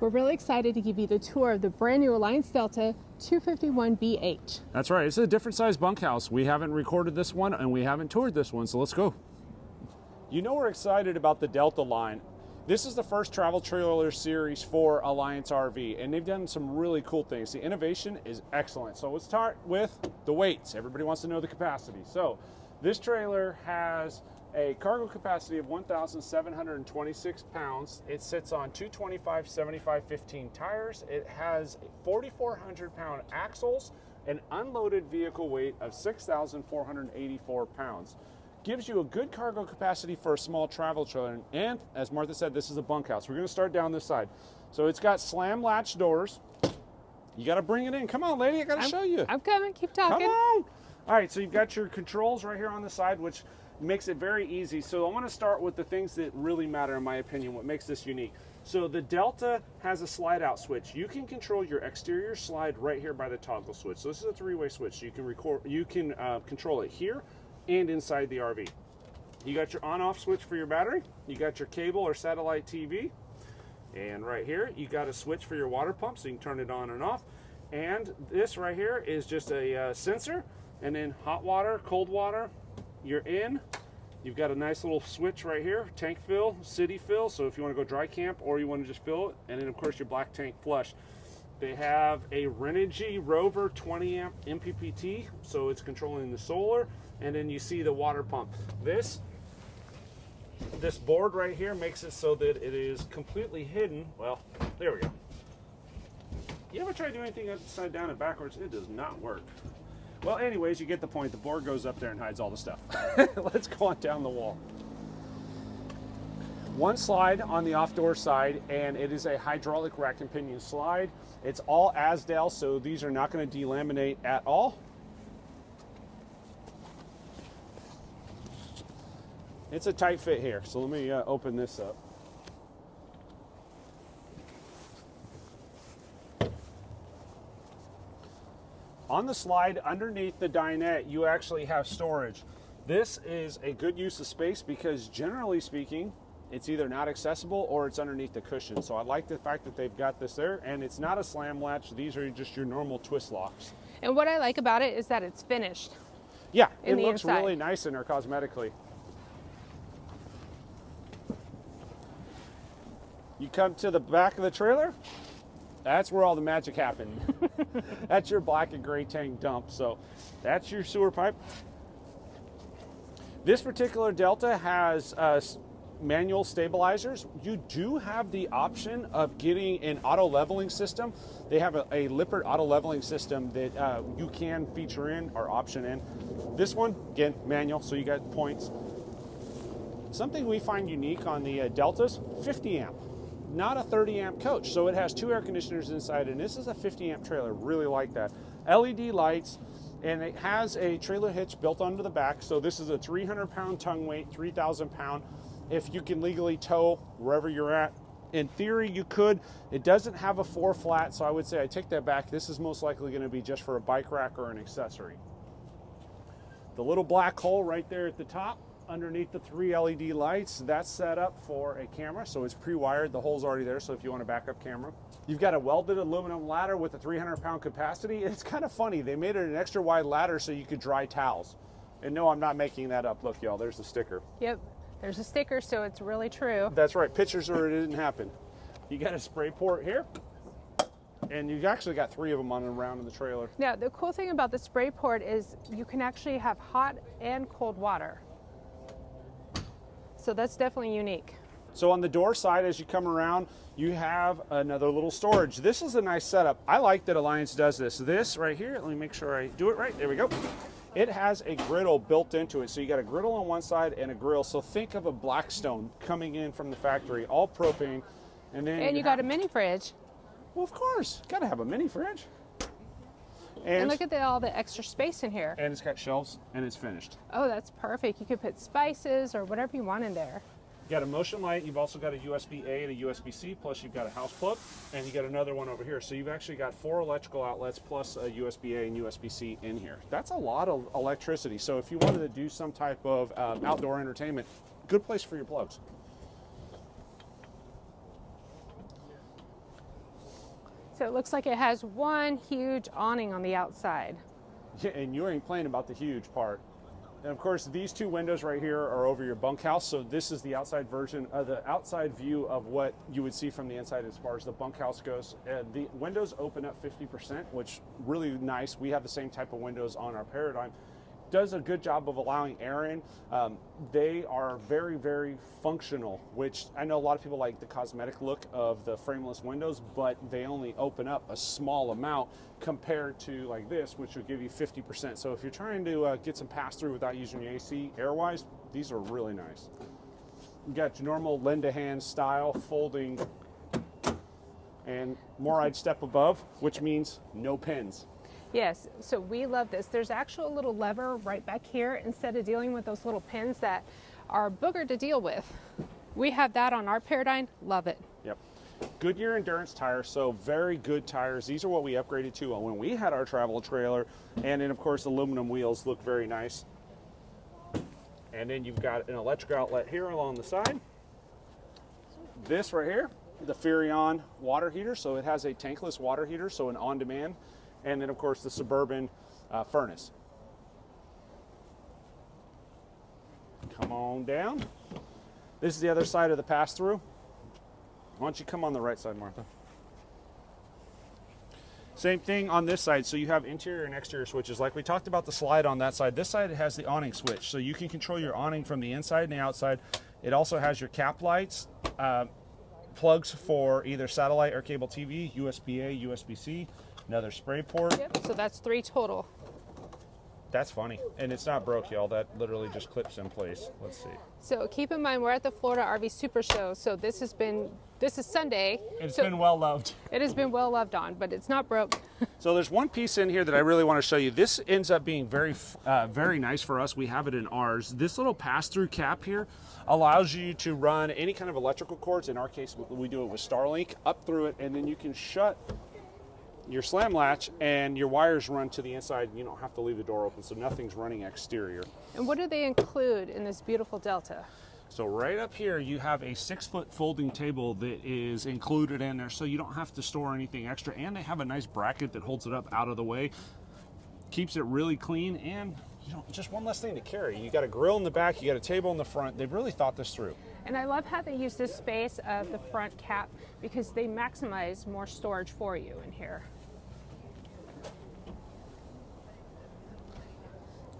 We're really excited to give you the tour of the brand new Alliance Delta 251BH. That's right, it's a different size bunkhouse. We haven't recorded this one and we haven't toured this one, so let's go. You know we're excited about the Delta line. This is the first travel trailer series for Alliance RV, and they've done some really cool things. The innovation is excellent. So let's start with the weights. Everybody wants to know the capacity. So this trailer has a cargo capacity of 1,726 pounds. It sits on 225 75 15 tires. It has 4,400 pound axles, an unloaded vehicle weight of 6,484 pounds. Gives you a good cargo capacity for a small travel trailer. And as Martha said, this is a bunkhouse. We're going to start down this side. So it's got slam latch doors. You got to bring it in. Come on, lady, I got to show you. I'm coming. Keep talking. Come on. All right, so you've got your controls right here on the side, which makes it very easy. So I want to start with the things that really matter, in my opinion, what makes this unique. So the Delta has a slide out switch. You can control your exterior slide right here by the toggle switch. So this is a three-way switch. You can control it here and inside the RV. You got your on-off switch for your battery. You got your cable or satellite TV. And right here, you got a switch for your water pump, so you can turn it on and off. And this right here is just a sensor. And then hot water, cold water, you're in. You've got a nice little switch right here, tank fill, city fill, so if you want to go dry camp or you want to just fill it. And then of course your black tank flush. They have a Renogy Rover 20 amp MPPT, so it's controlling the solar. And then you see the water pump. This board right here makes it so that it is completely hidden. Well, there we go. You ever try doing anything upside down and backwards? It does not work. Well, anyways, you get the point. The board goes up there and hides all the stuff. Let's go on down the wall. One slide on the off-door side, and it is a hydraulic rack and pinion slide. It's all Azdel, so these are not going to delaminate at all. It's a tight fit here, so let me open this up. On the slide underneath the dinette, you actually have storage. This is a good use of space because generally speaking, it's either not accessible or it's underneath the cushion. So I like the fact that they've got this there, and it's not a slam latch. These are just your normal twist locks. And what I like about it is that it's finished. Yeah, it looks really nice in there cosmetically. You come to the back of the trailer, that's where all the magic happened. That's your black and gray tank dump. So that's your sewer pipe. This particular Delta has manual stabilizers. You do have the option of getting an auto leveling system. They have a Lippert auto leveling system that you can feature in or option in. This one, again, manual, so you got points. Something we find unique on the Deltas, 50 amp. Not a 30 amp coach, so it has two air conditioners inside, and this is a 50 amp trailer. Really like that. LED lights, and it has a trailer hitch built onto the back. So this is a 300 pound tongue weight, 3,000 pound. If you can legally tow wherever you're at, in theory you could. It doesn't have a 4 flat, so I would say I take that back. This is most likely going to be just for a bike rack or an accessory. The little black hole right there at the top, underneath the 3 LED lights, that's set up for a camera, so it's pre-wired. The hole's already there, so if you want a backup camera. You've got a welded aluminum ladder with a 300 pound capacity. It's kind of funny. They made it an extra wide ladder so you could dry towels. And no, I'm not making that up. Look, y'all, there's the sticker. Yep, there's a sticker, so it's really true. That's right. Pictures or it didn't happen. You got a spray port here. And you've actually got 3 of them on and around in the trailer. Now, the cool thing about the spray port is you can actually have hot and cold water. So that's definitely unique. So on the door side, as you come around, you have another little storage. This is a nice setup. I like that Alliance does this. This right here, let me make sure I do it right. There we go. It has a griddle built into it. So you got a griddle on one side and a grill. So think of a Blackstone coming in from the factory, all propane. And then you got a mini fridge. Well, of course. Got to have a mini fridge. And look at all the extra space in here. And it's got shelves, and it's finished. Oh, that's perfect. You could put spices or whatever you want in there. You got a motion light. You've also got a USB-A and a USB-C, plus you've got a house plug, and you got another one over here. So you've actually got 4 electrical outlets plus a USB-A and USB-C in here. That's a lot of electricity. So if you wanted to do some type of outdoor entertainment, good place for your plugs. So it looks like it has one huge awning on the outside. Yeah, and you ain't playing about the huge part. And of course, these two windows right here are over your bunkhouse. So this is the outside version of the outside view of what you would see from the inside as far as the bunkhouse goes. The windows open up 50%, which really nice. We have the same type of windows on our Paradigm. Does a good job of allowing air in. They are very, very functional, which I know a lot of people like the cosmetic look of the frameless windows, but they only open up a small amount compared to like this, which will give you 50%. So if you're trying to get some pass-through without using your AC air-wise, these are really nice. You got your normal lend-a-hand style folding, and more I'd step above, which means no pins. Yes, so we love this. There's actually a little lever right back here instead of dealing with those little pins that are boogered to deal with. We have that on our Paradigm. Love it. Yep. Goodyear Endurance tires, so very good tires. These are what we upgraded to when we had our travel trailer. And then, of course, aluminum wheels look very nice. And then you've got an electric outlet here along the side. This right here, the Furrion water heater. So it has a tankless water heater, so an on-demand. And then, of course, the Suburban furnace. Come on down. This is the other side of the pass-through. Why don't you come on the right side, Martha? Same thing on this side. So you have interior and exterior switches. Like we talked about the slide on that side. This side has the awning switch. So you can control your awning from the inside and the outside. It also has your cap lights, plugs for either satellite or cable TV, USB-A, USB-C. Another spray port. Yep, so that's 3 total. That's funny. And it's not broke, y'all. That literally just clips in place. Let's see. So keep in mind, we're at the Florida RV Super Show. So this is Sunday. It's so been well loved. It has been well loved on, but it's not broke. So there's one piece in here that I really want to show you. This ends up being very, very nice for us. We have it in ours. This little pass-through cap here allows you to run any kind of electrical cords. In our case, we do it with Starlink, up through it, and then you can shut your slam latch and your wires run to the inside. You don't have to leave the door open, so nothing's running exterior. And what do they include in this beautiful Delta? So right up here you have a 6-foot folding table that is included in there, so you don't have to store anything extra, and they have a nice bracket that holds it up out of the way, keeps it really clean, and just one less thing to carry. You got a grill in the back, you got a table in the front. They've really thought this through. And I love how they use this space of the front cap because they maximize more storage for you in here.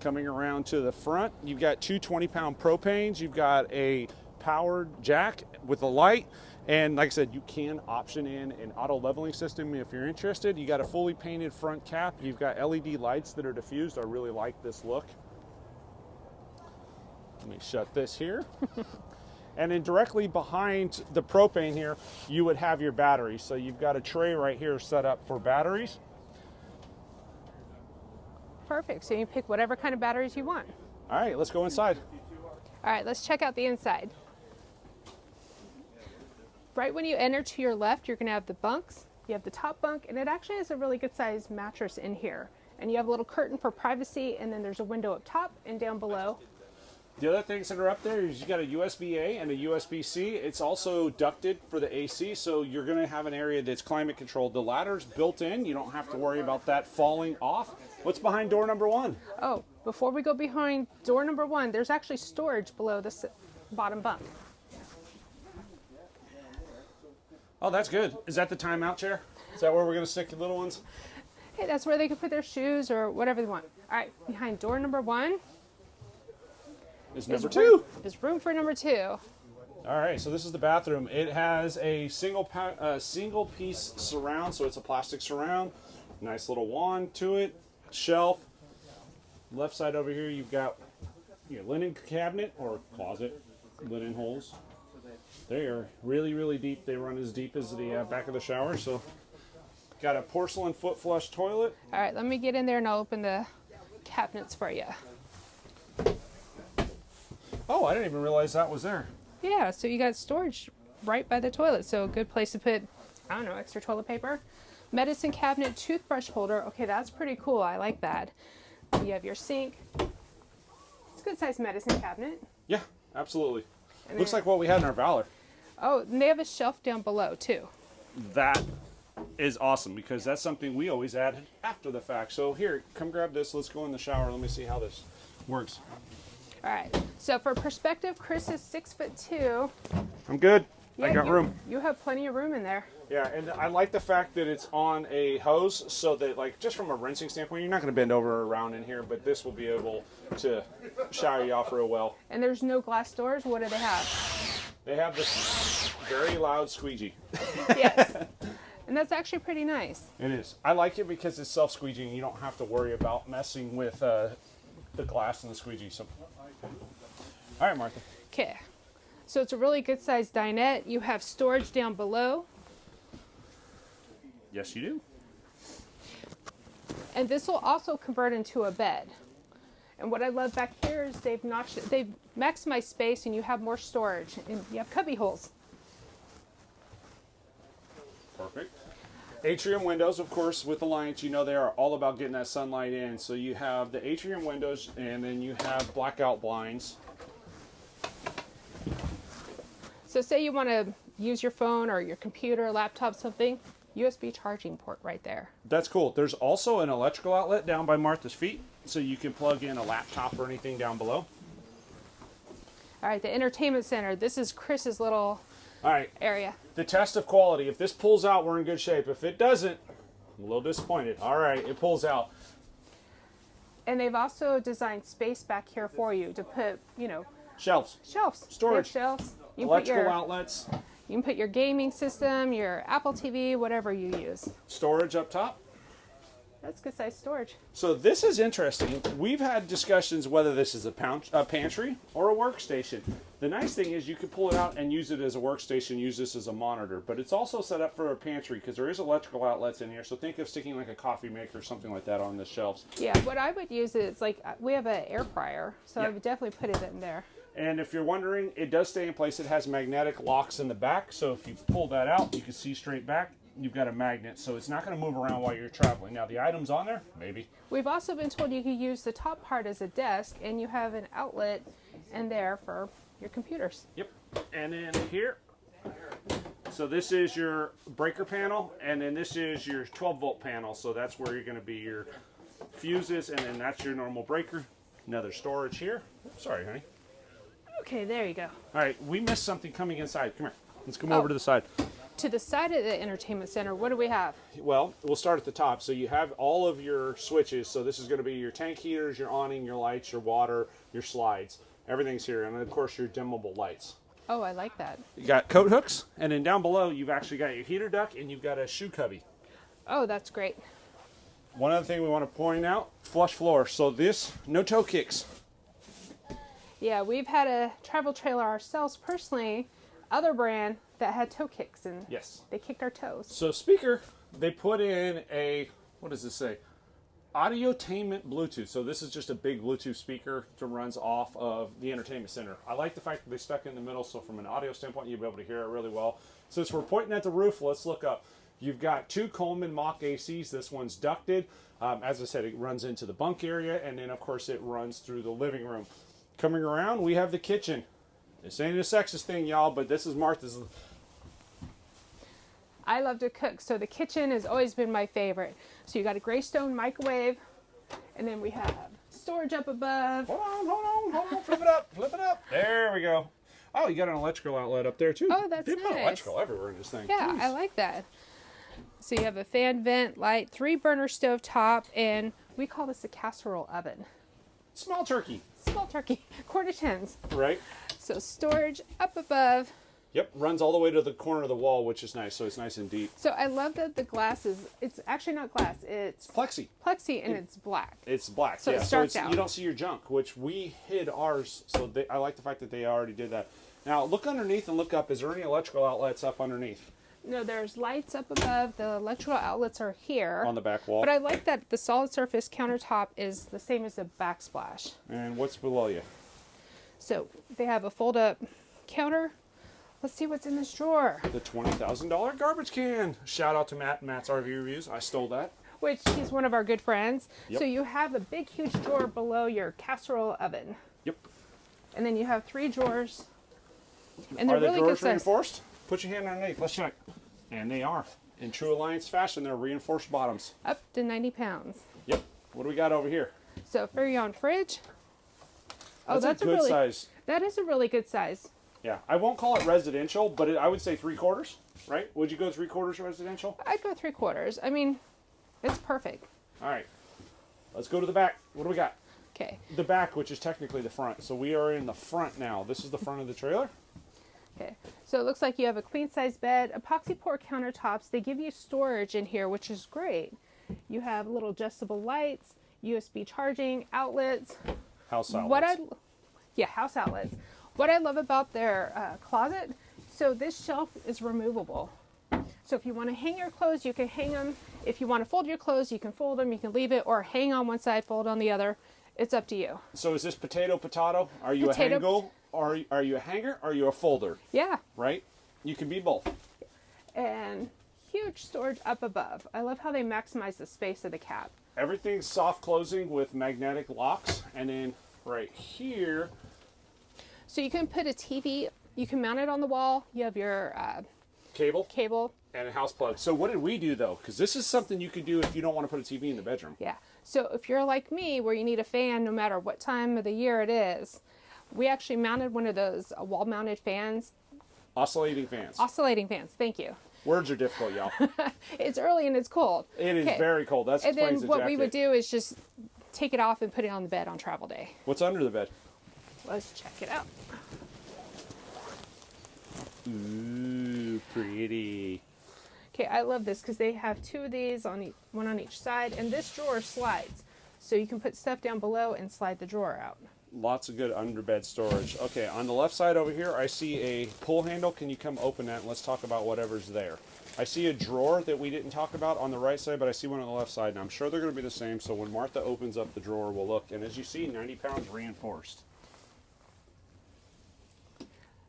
Coming around to the front, you've got 2 20-pound propanes. You've got a powered jack with a light. And like I said, you can option in an auto leveling system if you're interested. You got a fully painted front cap. You've got LED lights that are diffused. I really like this look. Let me shut this here. And then directly behind the propane here, you would have your batteries. So you've got a tray right here set up for batteries. Perfect. So you can pick whatever kind of batteries you want. All right, let's go inside. All right, let's check out the inside. Right when you enter to your left, you're going to have the bunks. You have the top bunk, and it actually has a really good sized mattress in here. And you have a little curtain for privacy, and then there's a window up top and down below. The other things that are up there is you got a USB-A and a USB-C. It's also ducted for the AC, so you're going to have an area that's climate controlled. The ladder's built in. You don't have to worry about that falling off. What's behind door number 1? Oh, before we go behind door number 1, there's actually storage below this bottom bunk. Oh, that's good. Is that the timeout chair? Is that where we're going to stick the little ones? Hey, that's where they can put their shoes or whatever they want. All right, behind door number 1 is number 2. There's room for number 2. All right, so this is the bathroom. It has a single piece surround, so it's a plastic surround. Nice little wand to it, shelf. Left side over here, you've got your linen cabinet or closet, linen holes. They are really, really deep. They run as deep as the back of the shower. So, got a porcelain foot flush toilet. All right, let me get in there and I'll open the cabinets for you. Oh, I didn't even realize that was there. Yeah, so you got storage right by the toilet. So a good place to put, I don't know, extra toilet paper. Medicine cabinet, toothbrush holder. Okay, that's pretty cool. I like that. You have your sink. It's a good sized medicine cabinet. Yeah, absolutely. And looks like what we had in our Valor. Oh, and they have a shelf down below too. That is awesome because that's something we always add after the fact. So here, come grab this. Let's go in the shower. Let me see how this works. All right. So for perspective, Chris is 6'2". I'm good. Yeah, I got room. You have plenty of room in there. Yeah, and I like the fact that it's on a hose so that, like, just from a rinsing standpoint, you're not going to bend over or around in here, but this will be able to shower you off real well. And there's no glass doors. What do they have? They have this very loud squeegee. Yes. And that's actually pretty nice. It is. I like it because it's self-squeegeeing. You don't have to worry about messing with the glass and the squeegee. So, all right, Martha. Okay. So it's a really good sized dinette. You have storage down below. Yes, you do. And this will also convert into a bed. And what I love back here is they've maximized space and you have more storage and you have cubby holes. Perfect. Atrium windows, of course, with Alliance, you know they are all about getting that sunlight in. So you have the atrium windows and then you have blackout blinds. So say you want to use your phone or your computer, laptop, something, USB charging port right there. That's cool. There's also an electrical outlet down by Martha's feet, so you can plug in a laptop or anything down below. All right, the entertainment center. This is Chris's little All right, area. the test of quality. If this pulls out, we're in good shape. If it doesn't, I'm a little disappointed. All right, it pulls out. And they've also designed space back here for you to put, you know, Shelves, shelves. Storage. They have shelves. You can put electrical outlets, you can put your gaming system, your Apple TV, whatever you use. storage up top. That's good size storage. So this is interesting. We've had discussions whether this is a pantry or a workstation. The nice thing is you can pull it out and use it as a workstation, use this as a monitor, but it's also set up for a pantry because there is electrical outlets in here. So think of sticking like a coffee maker or something like that on the shelves. Yeah, what I would use is like we have an air fryer, so I Yeah. would definitely put it in there. And if you're wondering, it does stay in place. It has magnetic locks in the back, so if you pull that out, you can see straight back. You've got a magnet, so it's not going to move around while you're traveling. Now, the items on there, maybe. We've also been told you can use the top part as a desk, and you have an outlet in there for your computers. Yep. And then here, so this is your breaker panel, and then this is your 12-volt panel, so that's where you're going to be your fuses, and then that's your normal breaker. Another storage here. Sorry, honey. Okay, there you go. All right, we missed something coming inside. Come here. Let's come over to the side. To the side of the entertainment center, what do we have? Well, we'll start at the top. So you have all of your switches. So this is going to be your tank heaters, your awning, your lights, your water, your slides. Everything's here. And then, of course, your dimmable lights. Oh, I like that. You got coat hooks. And then down below, you've actually got your heater duct and you've got a shoe cubby. Oh, that's great. One other thing we want to point out, flush floor. So this, no toe kicks. Yeah, we've had a travel trailer ourselves personally, other brand, that had toe kicks, and Yes. they kicked our toes. So speaker, they put in a, what does this say? Audiotainment Bluetooth. So this is just a big Bluetooth speaker that runs off of the entertainment center. I like the fact that they stuck it in the middle, so from an audio standpoint, you'll be able to hear it really well. Since we're pointing at the roof, let's look up. You've got two Coleman Mach ACs. This one's ducted. As I said, it runs into the bunk area, and then, of course, it runs through the living room. Coming around, we have the kitchen. This ain't a sexist thing, y'all, but this is Martha's. I love to cook, so the kitchen has always been my favorite. So you got a Greystone microwave, and then we have storage up above. Hold on. Flip it up. There we go. Oh, you got an electrical outlet up there, too. Oh, that's They put nice. electrical everywhere in this thing. Yeah, Jeez. I like that. So you have a fan vent light, 3-burner stove top, and we call this a casserole oven. Small turkey. Small turkey, quarter tens. Right? So storage up above. Yep, runs all the way to the corner of the wall, which is nice, so it's nice and deep. So I love that the glass it's actually not glass, it's Plexi. plexi and it's black. It's black, So yeah. it's So dark it's, out. you don't see your junk, which we hid ours, so I like the fact that they already did that. Now, look underneath and look up. Is there any electrical outlets up underneath? No, there's lights up above. The electrical outlets are here. On the back wall. But I like that the solid surface countertop is the same as the backsplash. And what's below you? So they have a fold-up counter. Let's see what's in this drawer. The $20,000 garbage can. Shout out to Matt, Matt's RV Reviews. I stole that. Which he's one of our good friends. Yep. So you have a big, huge drawer below your casserole oven. Yep. And then you have 3 drawers. And they're Are the really drawers good size. reinforced? Put your hand underneath. Let's check. And they are. In true Alliance fashion, they're reinforced bottoms. Up to 90 pounds. Yep. What do we got over here? So for your own fridge. That's a good size. That is a really good size. Yeah, I won't call it residential, but I would say 3/4, right? Would you go 3/4 residential? I'd go 3/4. I mean, it's perfect. All right. Let's go to the back. What do we got? Okay. The back, which is technically the front. So we are in the front now. This is the front of the trailer. Okay. So it looks like you have a queen size bed, epoxy pour countertops. They give you storage in here, which is great. You have little adjustable lights, USB charging, outlets. House outlets. House outlets. What I love about their closet, so this shelf is removable. So if you want to hang your clothes, you can hang them. If you want to fold your clothes, you can fold them. You can leave it or hang on one side, fold on the other. It's up to you. So is this potato? Are you a hango? Or are you a hanger? Or are you a folder? Yeah. Right? You can be both. And huge storage up above. I love how they maximize the space of the cab. Everything's soft closing with magnetic locks. And then right here. So you can put a TV, you can mount it on the wall. You have your cable. And a house plug. So what did we do though? Because this is something you could do if you don't want to put a TV in the bedroom. Yeah. So if you're like me, where you need a fan no matter what time of the year it is, we actually mounted one of those wall-mounted fans. Oscillating fans. Oscillating fans. Thank you. Words are difficult, y'all. It's early and it's cold. It is very cold. That's and then what we would do is just take it off and put it on the bed on travel day. What's under the bed? Let's check it out. Ooh, pretty. Okay, I love this because they have two of these, one on each side, and this drawer slides. So you can put stuff down below and slide the drawer out. Lots of good underbed storage. Okay, on the left side over here, I see a pull handle. Can you come open that and let's talk about whatever's there? I see a drawer that we didn't talk about on the right side, but I see one on the left side, and I'm sure they're going to be the same. So when Martha opens up the drawer, we'll look. And as you see, 90 pounds reinforced.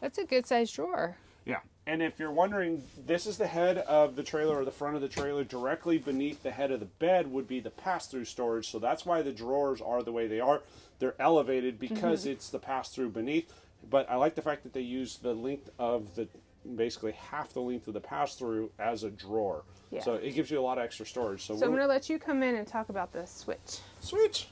That's a good size drawer. Yeah. And if you're wondering, this is the head of the trailer or the front of the trailer. Directly beneath the head of the bed would be the pass-through storage. So that's why the drawers are the way they are. They're elevated because it's the pass-through beneath. But I like the fact that they use the length of the, basically half the length of the pass-through as a drawer. Yeah. So it gives you a lot of extra storage. So I'm going to let you come in and talk about the switch. Switch.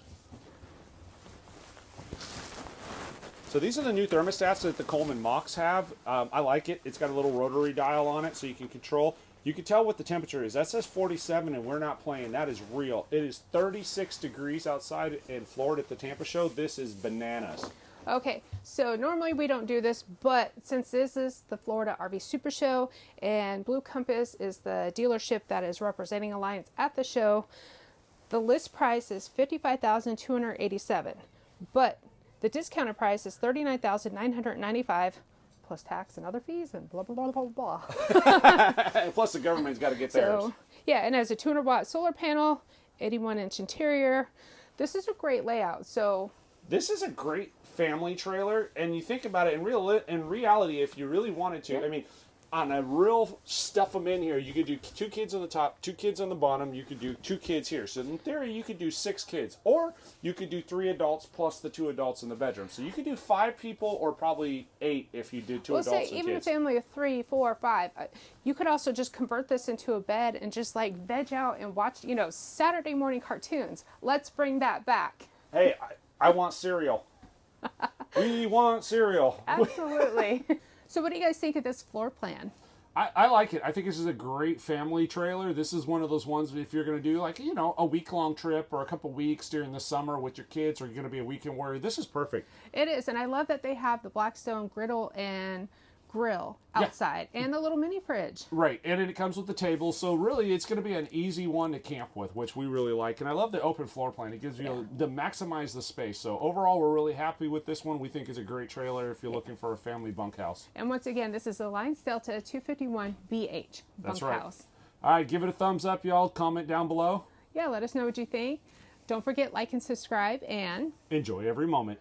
So these are the new thermostats that the Coleman Mocs have. I like it. It's got a little rotary dial on it so you can control. You can tell what the temperature is. That says 47 and we're not playing. That is real. It is 36 degrees outside in Florida at the Tampa show. This is bananas. Okay, so normally we don't do this, but since this is the Florida RV Super Show and Blue Compass is the dealership that is representing Alliance at the show, the list price is $55,287, but the discounted price is $39,995 plus tax and other fees and blah, blah, blah, blah, blah. Plus the government's got to get theirs. So, yeah, and as a 200-watt solar panel, 81-inch interior. This is a great layout. So this is a great family trailer, and you think about it, in reality, if you really wanted to, I mean, on a real stuff them in here, you could do 2 kids on the top, 2 kids on the bottom, you could do 2 kids here. So in theory, you could do 6 kids, or you could do 3 adults plus the 2 adults in the bedroom. So you could do 5 people, or probably 8 if you did 2 adults and kids. Even a family of 3, 4, 5, you could also just convert this into a bed and just like veg out and watch, Saturday morning cartoons. Let's bring that back. Hey, I want cereal. We want cereal. Absolutely. So what do you guys think of this floor plan? I like it. I think this is a great family trailer. This is one of those ones if you're going to do like, a week-long trip or a couple weeks during the summer with your kids, or you're going to be a weekend warrior. This is perfect. It is, and I love that they have the Blackstone griddle and grill outside and the little mini fridge. Right, and it comes with the table, so really it's going to be an easy one to camp with, which we really like. And I love the open floor plan. It gives you to maximize the space. So overall, we're really happy with this one. We think it's a great trailer if you're looking for a family bunkhouse. And once again, this is the Alliance Delta 251BH bunkhouse. That's right. All right, give it a thumbs up, y'all. Comment down below. Yeah, let us know what you think. Don't forget, like and subscribe, and enjoy every moment.